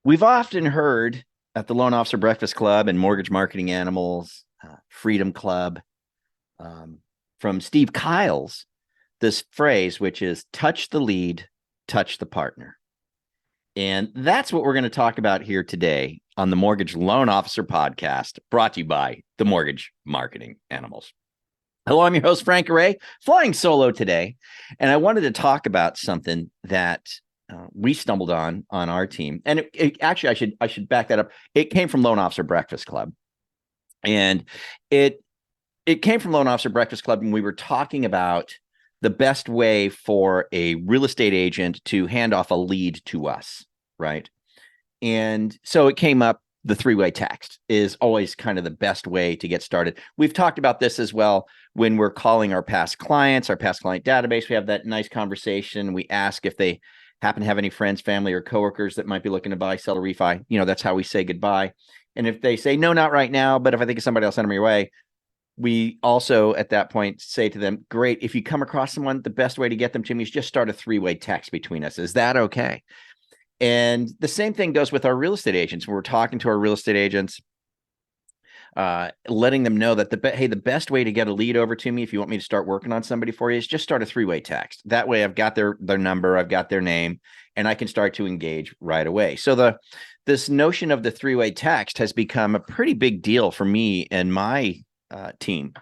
We've often heard at the Loan Officer Breakfast Club and Mortgage Marketing Animals, Freedom Club, um, from Steve Kiles, this phrase, which is touch the lead, touch the partner. And that's what we're going to talk about here today on the Mortgage Loan Officer Podcast, brought to you by the Mortgage Marketing Animals. Hello, I'm your host, Frank Array, flying solo today. And I wanted to talk about something that we stumbled on our team. And actually, I should back that up. It came from Loan Officer Breakfast Club. And it came from Loan Officer Breakfast Club, and we were talking about the best way for a real estate agent to hand off a lead to us, right? And so it came up, the three-way text is always kind of the best way to get started. We've talked about this as well when we're calling our past clients, our past client database. We have that nice conversation. We ask if they happen to have any friends, family, or coworkers that might be looking to buy, sell, or refi. You know, that's how we say goodbye. And if they say, no, not right now, but if I think of somebody, I'll send them your way. We also, at that point, say to them, great, if you come across someone, the best way to get them to me is just start a three-way text between us. Is that okay? And the same thing goes with our real estate agents. When we're talking to our real estate agents, letting them know that the best way to get a lead over to me, if you want me to start working on somebody for you, is just start a three-way text. That way I've got their number, I've got their name, and I can start to engage right away. So this notion of the three-way text has become a pretty big deal for me and my team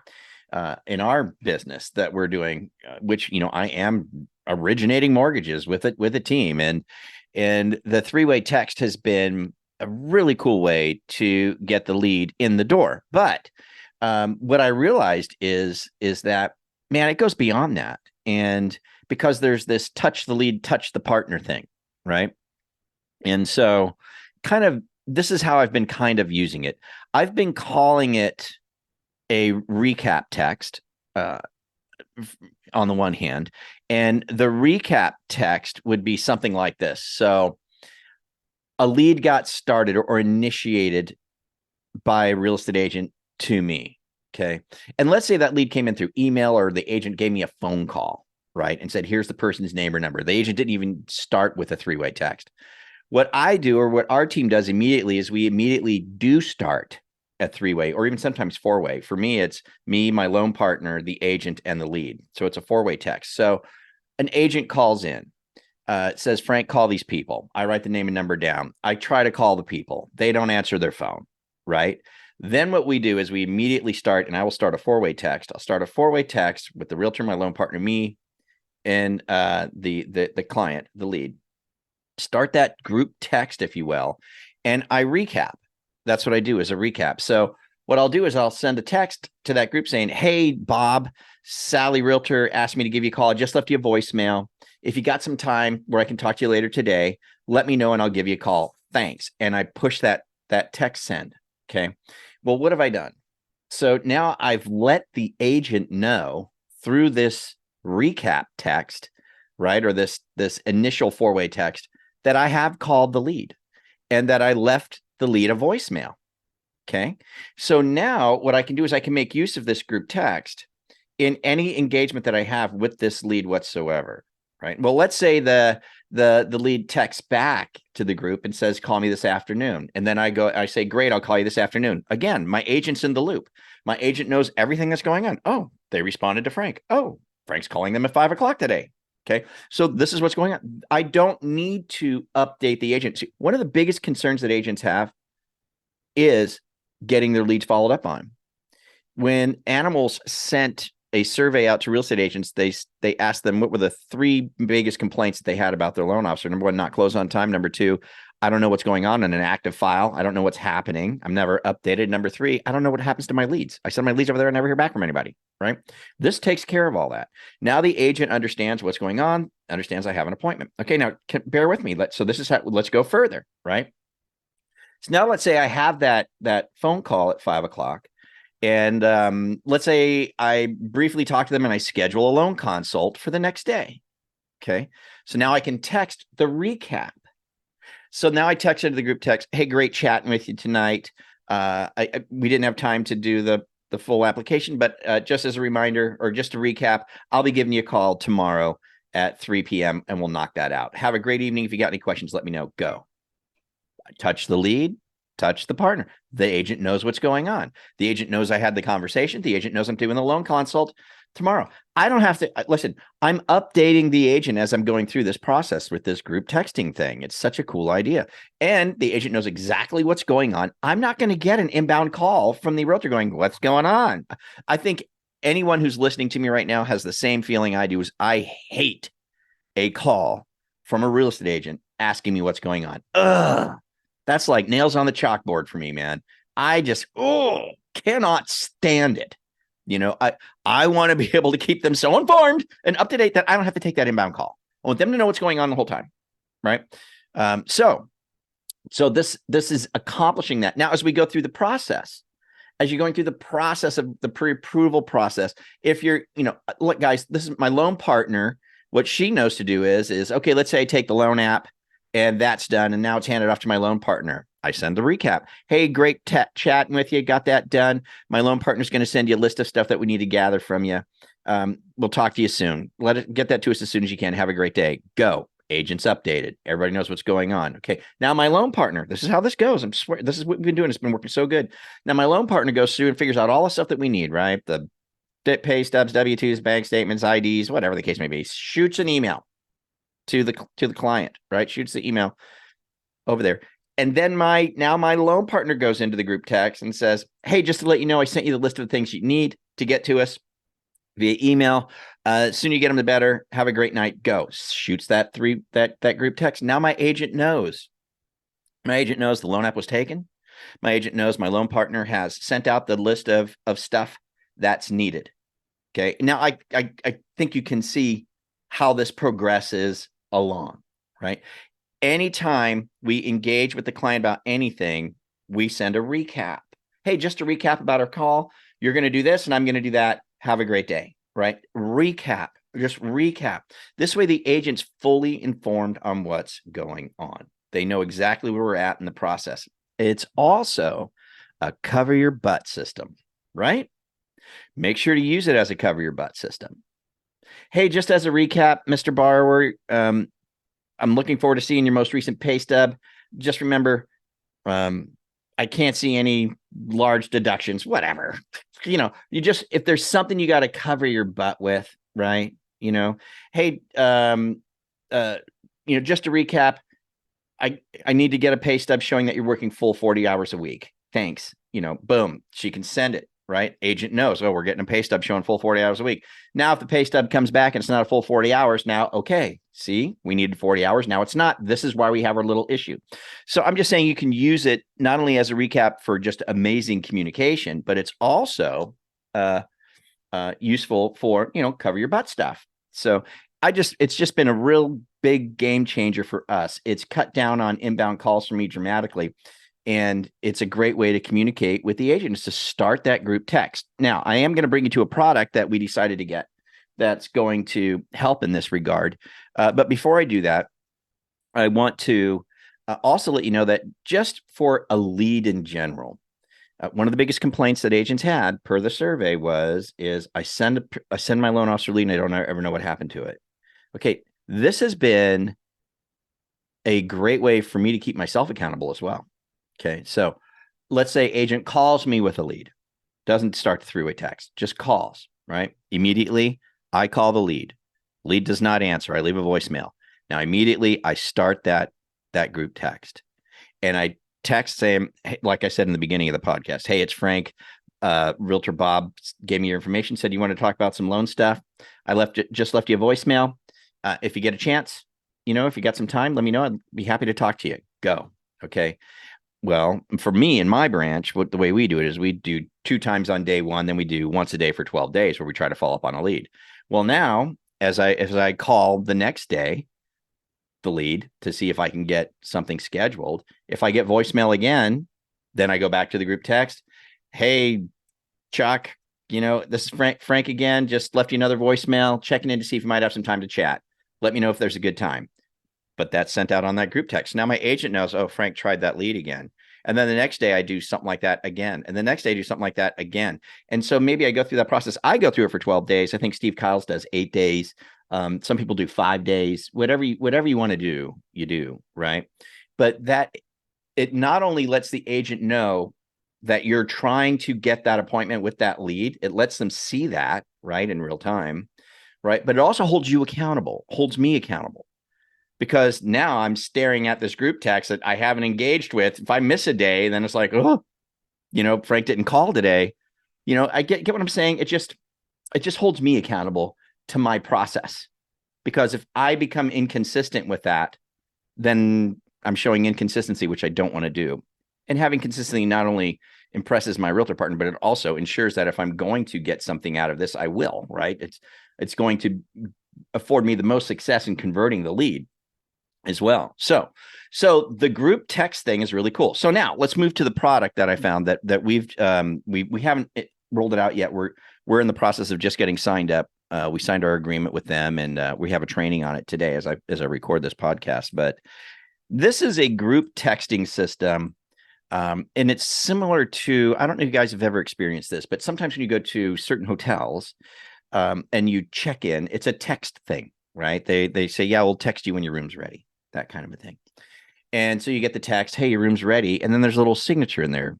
in our business that we're doing, which, I am originating mortgages with a team. And the three-way text has been a really cool way to get the lead in the door. But what I realized is that, man, it goes beyond that. And because there's this touch the lead, touch the partner thing, right? And so this is how I've been kind of using it. I've been calling it a recap text on the one hand, and the recap text would be something like this. So a lead got started or initiated by a real estate agent to me. Okay. And let's say that lead came in through email, or the agent gave me a phone call, right? And said, here's the person's name or number. The agent didn't even start with a three-way text. What I do, or what our team does immediately, is we immediately do start a three-way, or even sometimes four-way. For me, it's me, my loan partner, the agent, and the lead. So it's a four-way text. So an agent calls in, says, Frank, call these people. I write the name and number down. I try to call the people. They don't answer their phone, right? Then what we do is we immediately start, and I will start a four-way text. I'll start a four-way text with the realtor, my loan partner, me, and the client, the lead. Start that group text, if you will, and I recap. That's what I do, is a recap. So what I'll do is I'll send a text to that group saying, hey, Bob, Sally Realtor asked me to give you a call. I just left you a voicemail. If you got some time where I can talk to you later today, let me know and I'll give you a call. Thanks. And I push that text send. Okay. Well, what have I done? So now I've let the agent know through this recap text, right? Or this initial four-way text, that I have called the lead and that I left the lead a voicemail. Okay. So now what I can do is I can make use of this group text in any engagement that I have with this lead whatsoever. Right. Well, let's say the lead texts back to the group and says, call me this afternoon. And then I say, great, I'll call you this afternoon. Again, my agent's in the loop. My agent knows everything that's going on. Oh, they responded to Frank. Oh, Frank's calling them at 5 o'clock today. Okay. So this is what's going on. I don't need to update the agent. See, one of the biggest concerns that agents have is getting their leads followed up on. When Animals sent a survey out to real estate agents, they asked them what were the three biggest complaints that they had about their loan officer. Number one, not close on time. Number two, I don't know what's going on in an active file. I don't know what's happening. I'm never updated. Number three, I don't know what happens to my leads. I send my leads over there and never hear back from anybody, right? This takes care of all that. Now the agent understands what's going on, understands I have an appointment. Okay, now bear with me. Let's go further, right? So now let's say I have that phone call at 5 o'clock. And let's say I briefly talk to them and I schedule a loan consult for the next day. Okay. So now I can text the recap. So now I texted the group text, hey, great chatting with you tonight. We didn't have time to do the full application, but just as a reminder, or just to recap, I'll be giving you a call tomorrow at 3 p.m. and we'll knock that out. Have a great evening. If you got any questions, let me know. Go. touch the lead, touch the partner. The agent knows what's going on. The agent knows I had the conversation. The agent knows I'm doing the loan consult tomorrow. I don't have to listen. I'm updating the agent as I'm going through this process with this group texting thing. It's such a cool idea. And the agent knows exactly what's going on. I'm not going to get an inbound call from the realtor going, what's going on? I think anyone who's listening to me right now has the same feeling I do. Is I hate a call from a real estate agent asking me what's going on. Ugh. That's like nails on the chalkboard for me, man. I just cannot stand it. I want to be able to keep them so informed and up to date that I don't have to take that inbound call. I want them to know what's going on the whole time, right? So this is accomplishing that. Now, as we go through the process, as you're going through the process of the pre-approval process, if you're, look, guys, this is my loan partner. What she knows to do is okay, let's say I take the loan app and that's done. And now it's handed off to my loan partner. I send the recap. Hey, great chatting with you. Got that done. My loan partner's going to send you a list of stuff that we need to gather from you. We'll talk to you soon. Get that to us as soon as you can. Have a great day. Go. Agents updated. Everybody knows what's going on. Okay. Now my loan partner, this is how this goes. I'm swear this is what we've been doing. It's been working so good. Now my loan partner goes through and figures out all the stuff that we need, right? The pay stubs, W-2s, bank statements, IDs, whatever the case may be. Shoots an email to the client, right? Shoots the email over there. And then my loan partner goes into the group text and says, hey, just to let you know, I sent you the list of the things you need to get to us via email. Sooner you get them, the better. Have a great night. Go. Shoots that group text. Now my agent knows. My agent knows the loan app was taken. My agent knows my loan partner has sent out the list of stuff that's needed. Okay. Now I think you can see how this progresses along, right? Anytime we engage with the client about anything, we send a recap. Hey, just to recap about our call, you're going to do this and I'm going to do that. Have a great day, right? Recap, just recap. This way the agent's fully informed on what's going on. They know exactly where we're at in the process. It's also a cover your butt system, right? Make sure to use it as a cover your butt system. Hey, just as a recap, Mr. Borrower, I'm looking forward to seeing your most recent pay stub. Just remember, I can't see any large deductions, whatever. If there's something you got to cover your butt with, right? Hey, just to recap, I need to get a pay stub showing that you're working full 40 hours a week. Thanks. Boom, she can send it. Right? Agent knows, we're getting a pay stub showing full 40 hours a week. Now, if the pay stub comes back and it's not a full 40 hours, now, okay, see, we needed 40 hours. Now it's not. This is why we have our little issue. So I'm just saying you can use it not only as a recap for just amazing communication, but it's also useful for, cover your butt stuff. So it's just been a real big game changer for us. It's cut down on inbound calls for me dramatically. And it's a great way to communicate with the agents to start that group text. Now, I am going to bring you to a product that we decided to get that's going to help in this regard. But before I do that, I want to also let you know that just for a lead in general, one of the biggest complaints that agents had per the survey is I send my loan officer lead and I don't ever know what happened to it. Okay, this has been a great way for me to keep myself accountable as well. Okay, so let's say agent calls me with a lead, doesn't start the three-way text, just calls, right? Immediately, I call the lead. Lead does not answer. I leave a voicemail. Now, immediately, I start that group text. And I text saying, hey, like I said in the beginning of the podcast, hey, it's Frank. Realtor Bob gave me your information, said you want to talk about some loan stuff. I just left you a voicemail. If you get a chance, if you got some time, let me know. I'd be happy to talk to you. Go, okay? Well, for me in my branch, the way we do it is we do 2 times on day 1, then we do once a day for 12 days where we try to follow up on a lead. Well, now as I call the next day, the lead to see if I can get something scheduled, if I get voicemail again, then I go back to the group text. Hey, Chuck, this is Frank again, just left you another voicemail, checking in to see if you might have some time to chat. Let me know if there's a good time. But that's sent out on that group text. Now my agent knows, Frank tried that lead again. And then the next day I do something like that again. And the next day I do something like that again. And so maybe I go through that process. I go through it for 12 days. I think Steve Kyles does 8 days. Some people do 5 days. Whatever you want to do, you do, right? But that it not only lets the agent know that you're trying to get that appointment with that lead, it lets them see that, right, in real time, right? But it also holds you accountable, holds me accountable, because now I'm staring at this group text that I haven't engaged with. If I miss a day, then it's like, oh, Frank didn't call today. I get what I'm saying. It just holds me accountable to my process, because if I become inconsistent with that, then I'm showing inconsistency, which I don't want to do. And having consistency not only impresses my realtor partner, but it also ensures that if I'm going to get something out of this, I will, right? It's going to afford me the most success in converting the lead as well. So the group text thing is really cool. So now let's move to the product that I found that we haven't rolled it out yet. We're in the process of just getting signed up. We signed our agreement with them, and we have a training on it today as I record this podcast. But this is a group texting system, and it's similar to, I don't know if you guys have ever experienced this, but sometimes when you go to certain hotels and you check in, it's a text thing, right? They say, yeah, we'll text you when your room's ready, that kind of a thing. And so you get the text, hey, your room's ready. And then there's a little signature in there,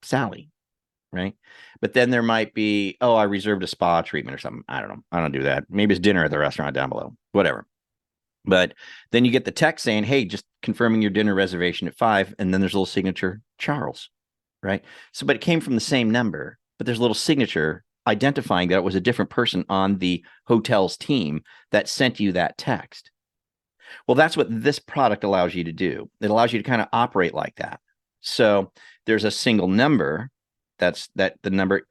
Sally, right? But then there might be, oh, I reserved a spa treatment or something. I don't know. I don't do that. Maybe it's dinner at the restaurant down below, whatever. But then you get the text saying, hey, just confirming your dinner reservation at 5. And then there's a little signature, Charles, right? So, but it came from the same number, but there's a little signature identifying that it was a different person on the hotel's team that sent you that text. Well, that's what this product allows you to do. It allows you to kind of operate like that. So there's a single number. That's the number.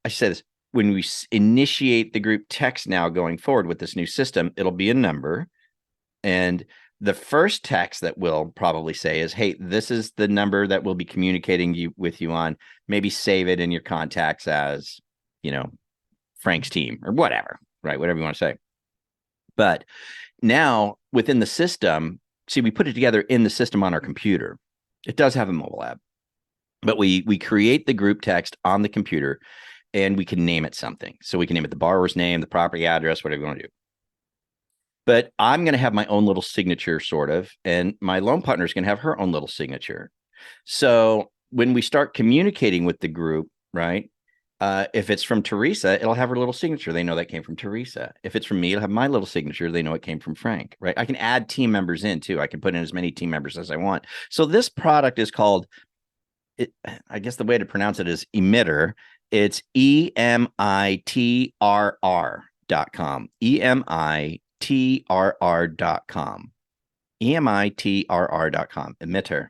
I said this, when we initiate the group text now going forward with this new system, it'll be a number. And the first text that we'll probably say is, hey, this is the number that we'll be communicating with you on. Maybe save it in your contacts as, Frank's team or whatever, right? Whatever you want to say. But now within the system, see, we put it together in the system on our computer. It does have a mobile app, but we create the group text on the computer, and we can name it something. So we can name it the borrower's name, the property address, whatever you want to do. But I'm going to have my own little signature, sort of, and my loan partner is going to have her own little signature. So when we start communicating with the group, right, if it's from Teresa, it'll have her little signature. They know that came from Teresa. If it's from me, it'll have my little signature. They know it came from Frank, right? I can add team members in too. I can put in as many team members as I want. So this product is called, I guess the way to pronounce it is Emitter. It's EMITRR.com. EMITRR.com. EMITRR.com. Emitter.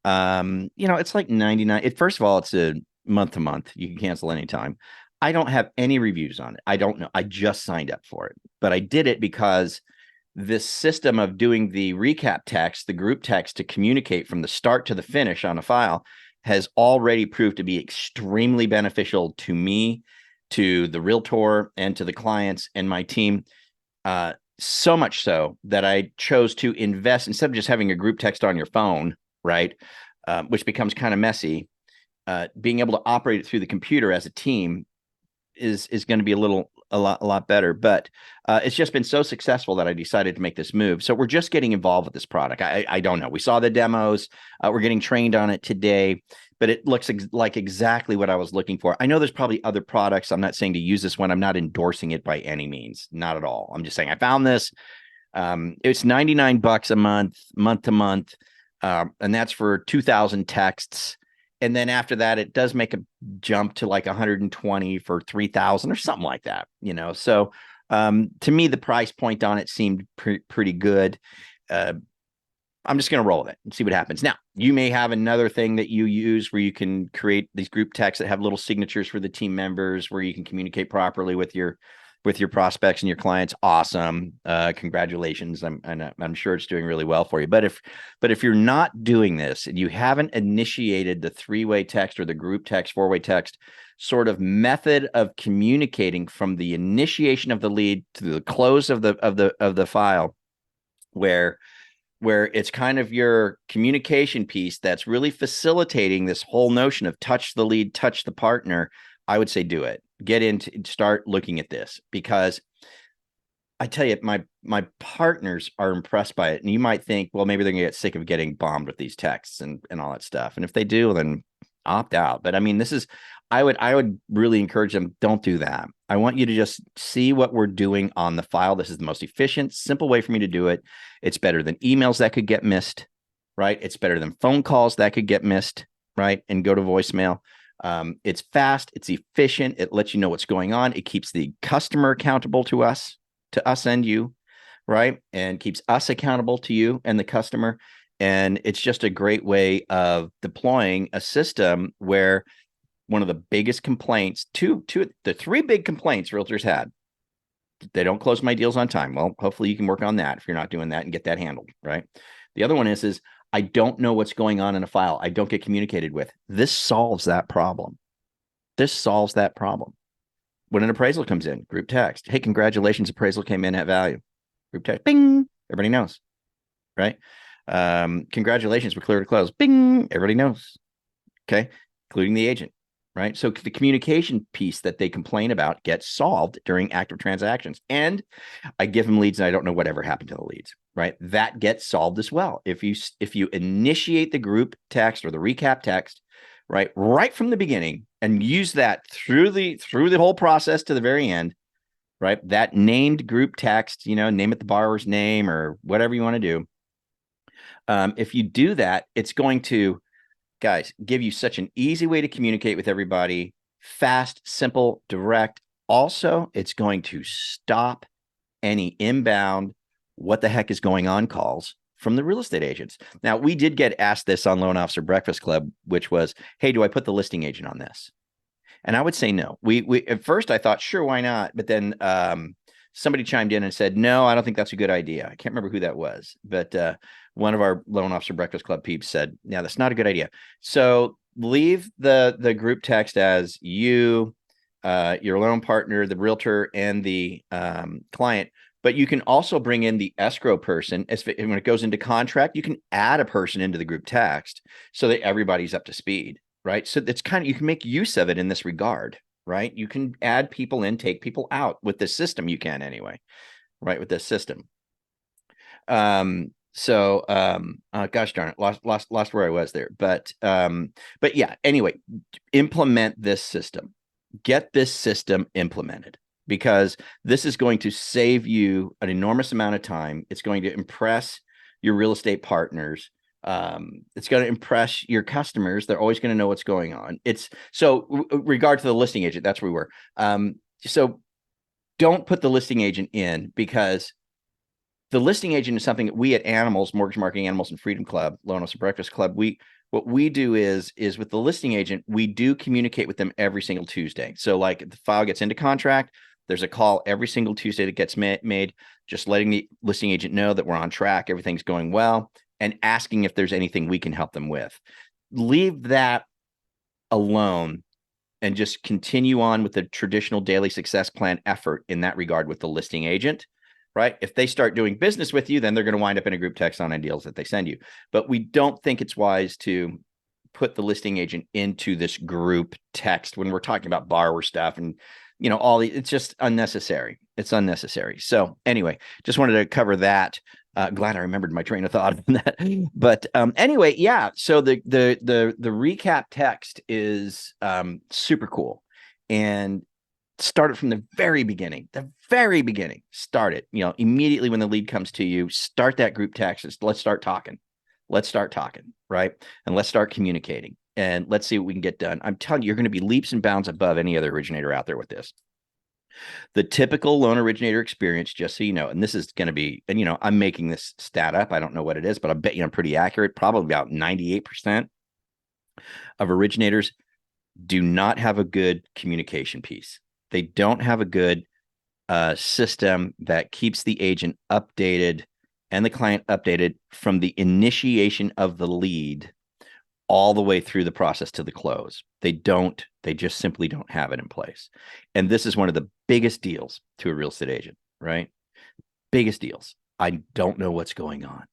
It's like 99. First of all, it's a month to month. You can cancel anytime. I don't have any reviews on it. I don't know. I just signed up for it, but I did it because this system of doing the recap text, the group text to communicate from the start to the finish on a file has already proved to be extremely beneficial to me, to the realtor, and to the clients and my team. So much so that I chose to invest, instead of just having a group text on your phone, right, which becomes kind of messy. Being able to operate it through the computer as a team is going to be a lot better. But it's just been so successful that I decided to make this move. So we're just getting involved with this product. I don't know. We saw the demos. We're getting trained on it today, but it looks like exactly what I was looking for. I know there's probably other products. I'm not saying to use this one. I'm not endorsing it by any means. Not at all. I'm just saying I found this. It's $99 a month to month. And that's for 2,000 texts. And then after that, it does make a jump to like 120 for 3,000 or something like that, So to me, the price point on it seemed pretty good. I'm just going to roll with it and see what happens. Now, you may have another thing that you use where you can create these group texts that have little signatures for the team members, where you can communicate properly with your prospects and your clients. Awesome. Congratulations. I'm sure it's doing really well for you. But if you're not doing this and you haven't initiated the 3-way text or the group text, 4-way text sort of method of communicating from the initiation of the lead to the close of the file, where it's kind of your communication piece that's really facilitating this whole notion of touch the lead, touch the partner, I would say do it. Start looking at this, because I tell you, my partners are impressed by it. And you might think, well, maybe they're gonna get sick of getting bombed with these texts and all that stuff. And if they do, then opt out. But I mean, this is I would really encourage them, don't do that. I want you to just see what we're doing on the file. This is the most efficient, simple way for me to do it. It's better than emails that could get missed, right? It's better than phone calls that could get missed, right? And go to voicemail. It's fast, it's efficient, it lets you know what's going on. It keeps the customer accountable to us and you, right? And keeps us accountable to you and the customer. And it's just a great way of deploying a system where one of the biggest complaints, the three big complaints realtors had, they don't close my deals on time. Well, hopefully you can work on that if you're not doing that and get that handled, right? The other one is I don't know what's going on in a file. I don't get communicated with. This solves that problem. This solves that problem. When an appraisal comes in, group text, hey, congratulations, appraisal came in at value. Group text, bing, everybody knows, right? Congratulations, we're clear to close, bing, everybody knows, okay, including the agent, right? So the communication piece that they complain about gets solved during active transactions. And I give them leads and I don't know whatever happened to the leads, right? That gets solved as well. If you initiate the group text or the recap text, right from the beginning, and use that through the whole process to the very end, right? That named group text, name it the borrower's name or whatever you want to do. If you do that, it's going to, guys, give you such an easy way to communicate with everybody, fast, simple, direct. Also, it's going to stop any inbound, what the heck is going on calls from the real estate agents. Now, we did get asked this on Loan Officer Breakfast Club, which was, hey, do I put the listing agent on this? And I would say no. We at first I thought, sure, why not? But then somebody chimed in and said, no, I don't think that's a good idea. I can't remember who that was, but one of our Loan Officer Breakfast Club peeps said, yeah, that's not a good idea. So leave the group text as you, your loan partner, the realtor, and the client. But you can also bring in the escrow person. When it goes into contract, you can add a person into the group text so that everybody's up to speed, right? So it's you can make use of it in this regard, right? You can add people in, take people out with this system. You can anyway, right? With this system. Gosh darn it, lost where I was there. But yeah, anyway, implement this system. Get this system implemented, because this is going to save you an enormous amount of time. It's going to impress your real estate partners. It's going to impress your customers. They're always going to know what's going on. Regard to the listing agent, that's where we were. So don't put the listing agent in, because the listing agent is something that we at Animals, Mortgage Marketing Animals and Freedom Club, Loan Officer Breakfast Club, what we do is with the listing agent, we do communicate with them every single Tuesday. So like if the file gets into contract, there's a call every single Tuesday that gets made, just letting the listing agent know that we're on track, everything's going well, and asking if there's anything we can help them with. Leave that alone and just continue on with the traditional daily success plan effort in that regard with the listing agent, right? If they start doing business with you, then they're going to wind up in a group text on deals that they send you. But we don't think it's wise to put the listing agent into this group text when we're talking about borrower stuff and it's just unnecessary. It's unnecessary. So anyway, just wanted to cover that. Glad I remembered my train of thought on that. But anyway, yeah. So the recap text is super cool, and start it from the very beginning. Start it. Immediately when the lead comes to you, start that group text. Let's start talking. Right? And let's start communicating. And let's see what we can get done. I'm telling you, you're going to be leaps and bounds above any other originator out there with this. The typical loan originator experience, just so you know, and this is going to be, and I'm making this stat up. I don't know what it is, but I bet you I'm pretty accurate. Probably about 98% of originators do not have a good communication piece. They don't have a good system that keeps the agent updated and the client updated from the initiation of the lead all the way through the process to the close. They just simply don't have it in place. And this is one of the biggest deals to a real estate agent, right? Biggest deals. I don't know what's going on.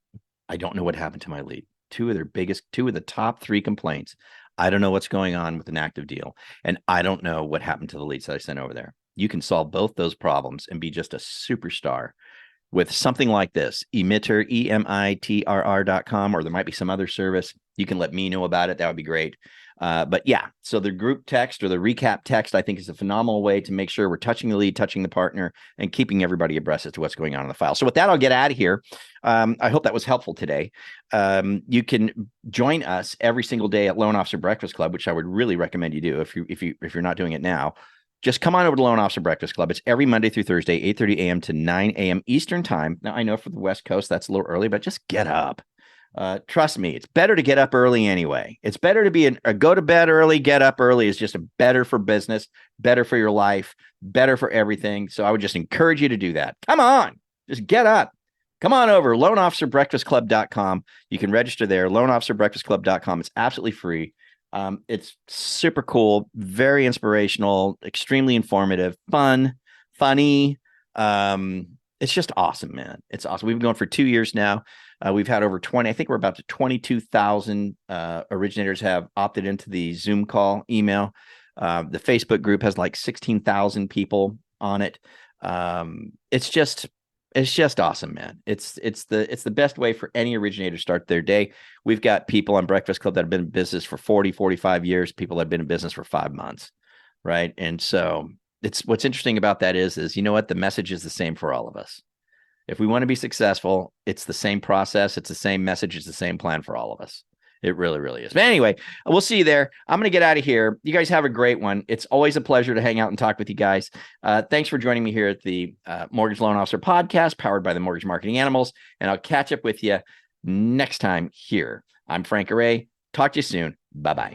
I don't know what happened to my lead. Two of the top 3 complaints. I don't know what's going on with an active deal. And I don't know what happened to the leads that I sent over there. you can solve both those problems and be just a superstar with something like this, Emitter, EMITRR.com, or there might be some other service. You can let me know about it. That would be great. But yeah, so the group text or the recap text, I think, is a phenomenal way to make sure we're touching the lead, touching the partner, and keeping everybody abreast as to what's going on in the file. So with that, I'll get out of here. I hope that was helpful today. You can join us every single day at Loan Officer Breakfast Club, which I would really recommend you do if you're not doing it now. Just come on over to Loan Officer Breakfast Club. It's every Monday through Thursday, 8:30 a.m. to 9 a.m. Eastern time. Now, I know for the West Coast, that's a little early, but just get up. Trust me, it's better to get up early anyway. It's better to be a go to bed early, get up early is just a better for business, better for your life, better for everything. So I would just encourage you to do that. Come on, just get up. Come on over, loanofficerbreakfastclub.com. You can register there, loanofficerbreakfastclub.com. It's absolutely free. It's super cool, very inspirational, extremely informative, funny. It's just awesome, man. It's awesome. We've been going for 2 years now. We've had over 20, I think we're about to 22,000 originators have opted into the Zoom call email. The Facebook group has like 16,000 people on it. It's just awesome, man. It's the best way for any originator to start their day. We've got people on Breakfast Club that have been in business for 40, 45 years, people that have been in business for 5 months. Right. And so what's interesting about that is, you know what? The message is the same for all of us. If we want to be successful, it's the same process. It's the same message. It's the same plan for all of us. It really, really is. But anyway, we'll see you there. I'm going to get out of here. You guys have a great one. It's always a pleasure to hang out and talk with you guys. Thanks for joining me here at the Mortgage Loan Officer Podcast, powered by the Mortgage Marketing Animals. And I'll catch up with you next time here. I'm Frank Array. Talk to you soon. Bye-bye.